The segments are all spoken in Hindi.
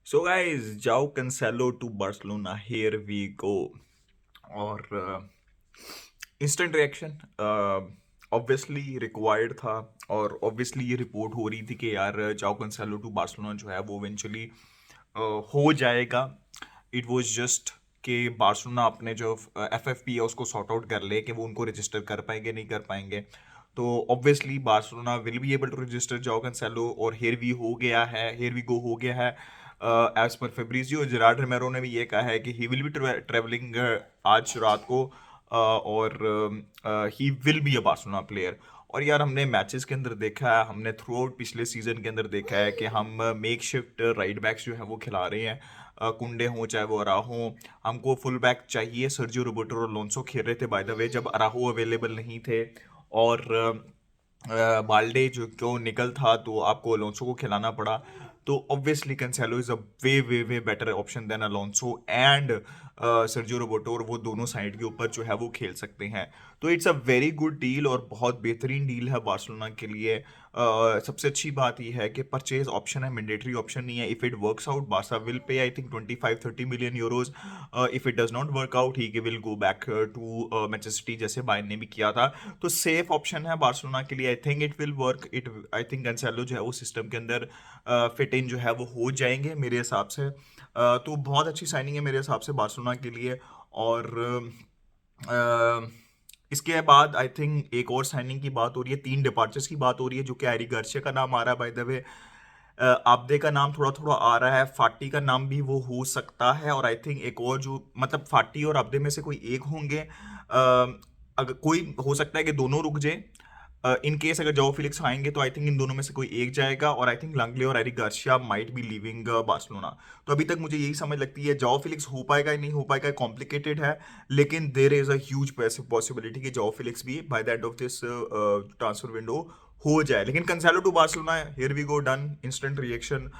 So guys, João Cancelo to Barcelona. Here we go. और इंस्टेंट रिएक्शन ऑब्वियसली रिक्वायर्ड था। और ऑब्वियसली ये रिपोर्ट हो रही थी कि यार जाओ कंसेलो टू बार्सिलोना जो है वो इवेंचुअली हो जाएगा। इट वाज जस्ट कि बार्सिलोना अपने जो एफएफपी है उसको सॉर्ट आउट कर ले कि वो उनको रजिस्टर कर पाएंगे नहीं कर पाएंगे। तो obviously Barcelona will be able to register Joao Cancelo, और हियर वी गो हो गया है। एज पर फेब्रिजियो जेरार्ड रोमेरो ने भी ये कहा है कि ही विल बी ट्रेवलिंग आज रात को, और he will be a Barcelona player. और यार हमने मैचेस के अंदर देखा है, हमने थ्रू आउट पिछले सीजन के अंदर देखा है कि हम मेक शिफ्ट राइट बैक्स जो है वो खिला रहे हैं। कुंडे हों चाहे वो अराहो, हमको फुल बैक चाहिए। सर्जियो रोबर्टो और लोन्सो खेल रहे थे बाय द वे जब अराहो अवेलेबल नहीं थे। और बाल्डे जो क्यों निकल था तो आपको अलोंसो को खिलाना पड़ा। तो obviously Cancelo is a way way way better option than Alonso and Sergio Roberto, और वो दोनों साइड के ऊपर जो है वो खेल सकते हैं। तो it's a very good deal और बहुत बेहतरीन डील है बार्सिलोना के लिए। सबसे अच्छी बात यह है कि परचेज ऑप्शन है, मैंडेटरी ऑप्शन नहीं है। If it works out Barca will pay I think 25-30 million euros. If it does not work out he will go back to Manchester City जैसे बायर्न ने भी किया था। तो सेफ ऑप्शन है बार्सिलोना के लिए। आई think it will work. It I think Cancelo जो है वो सिस्टम के अंदर फिट इन जो है वो हो जाएंगे मेरे हिसाब से। तो बहुत अच्छी साइनिंग है मेरे हिसाब से बार्सिलोना के लिए। और अ, इसके बाद आई थिंक एक और साइनिंग की बात हो रही है, 3 डिपार्चर्स की बात हो रही है, जो कि एरी गार्सिया का नाम आ रहा है बाय द वे। आब्दे का नाम थोड़ा थोड़ा आ रहा है, फाटी का नाम भी वो हो सकता है, और आई थिंक एक और जो मतलब फाटी और आब्दे में से कोई एक होंगे। अगर कोई हो सकता है कि दोनों रुक जाए। इन केस अगर जाओ फिलिक्स आएंगे तो आई थिंक इन दोनों में से कोई एक जाएगा, और आई थिंक लंगले और Eric Garcia might be leaving Barcelona. तो अभी तक मुझे यही समझ लगती है जाओ फिलिक्स हो पाएगा या नहीं हो पाएगा, कॉम्प्लिकेटेड है। लेकिन there is a huge possibility कि जाओ फिलिक्स भी by the end of this transfer window हो जाए। लेकिन Cancelo to Barcelona, here we go, done, instant reaction.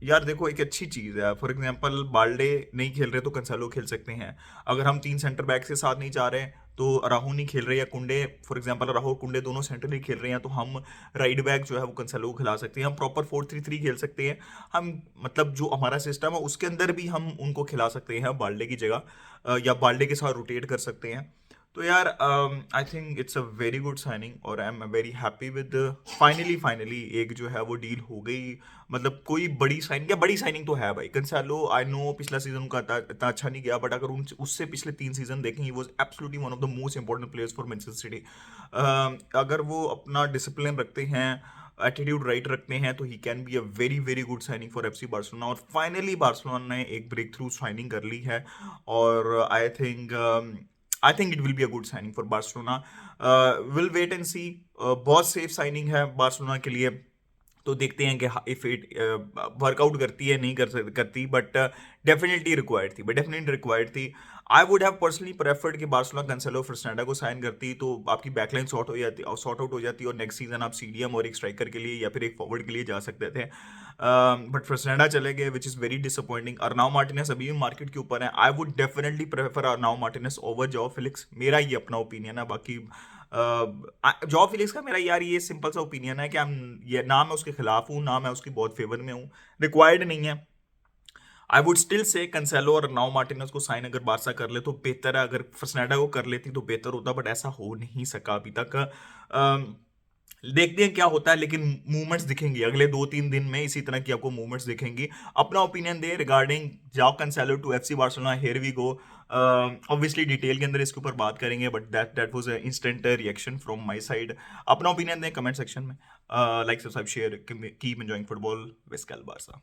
यार देखो एक अच्छी चीज़ है, फॉर एग्जांपल बाल्डे नहीं खेल रहे तो कंसेलो खेल सकते हैं। अगर हम 3 सेंटर बैक्स के साथ नहीं जा रहे तो राहु नहीं खेल रहे, या कुंडे फॉर एग्जांपल राहु और कुंडे दोनों सेंटर नहीं खेल रहे हैं, तो हम राइट बैक जो है वो कंसेलो को खिला सकते हैं। हम प्रॉपर 4-3-3 खेल सकते हैं। हम मतलब जो हमारा सिस्टम है उसके अंदर भी हम उनको खिला सकते हैं बाल्डे की जगह, या बाल्डे के साथ रोटेट कर सकते हैं। तो यार I think it's a very good signing, और I am very happy with finally एक जो है वो डील हो गई। मतलब कोई बड़ी साइनिंग, या बड़ी साइनिंग तो है भाई। कंसेलो आई नो पिछला सीजन उनका इतना अच्छा नहीं गया, बट अगर उन उससे पिछले 3 सीजन देखें he was absolutely one of the most important players for Manchester city. अगर वो अपना डिसिप्लिन रखते हैं, एटीट्यूड राइट रखते हैं, तो he can be a very very good signing for FC Barcelona. और फाइनली बार्सिलोना ने एक ब्रेक थ्रू साइनिंग कर ली है, और I think it will be a good signing for Barcelona. Will wait and see. बहुत सेफ साइनिंग है बार्सिलोना के लिए। तो देखते हैं कि इफ इट वर्कआउट करती है नहीं करती, बट डेफिनेटली रिक्वायर्ड थी। I would have personally preferred कि बार्सिलोना कैंसेलो फ्रस्टैंडा को साइन करती, तो आपकी बैकलाइन सॉर्ट आउट हो जाती, और नेक्स्ट सीजन आप सीडीएम और एक स्ट्राइकर के लिए या फिर एक फॉरवर्ड के लिए जा सकते थे। बट फ्रस्टैंडा चले गए, which is very disappointing. Arnau Martinez अभी भी मार्केट के ऊपर है। I would definitely prefer Arnau Martinez over Joao Felix, मेरा ये अपना ओपिनियन है। बाकी जॉ फिलिक्स का मेरा यार ये सिंपल सा ओपिनियन है कि हम, ये ना मैं उसके खिलाफ हूँ ना मैं उसकी बहुत फेवर में हूँ, रिक्वायर्ड नहीं है। आई वुड स्टिल से कंसेलो और नाउ मार्टिनेज को साइन अगर बारसा कर ले तो बेहतर है, अगर फर्सनैडा को कर लेती तो बेहतर होता, बट ऐसा हो नहीं सका अभी तक। देखते हैं क्या होता है, लेकिन मूवमेंट्स दिखेंगी अगले 2-3 दिन में, इसी तरह की आपको मूवमेंट्स दिखेंगी। अपना ओपिनियन दे regarding Joao Cancelo to FC Barcelona, here we go. Obviously detail के अंदर इसके ऊपर बात करेंगे, but that was a instant reaction from my side. अपना ओपिनियन दें कमेंट सेक्शन में। Like subscribe share, keep enjoying football, visca Barça.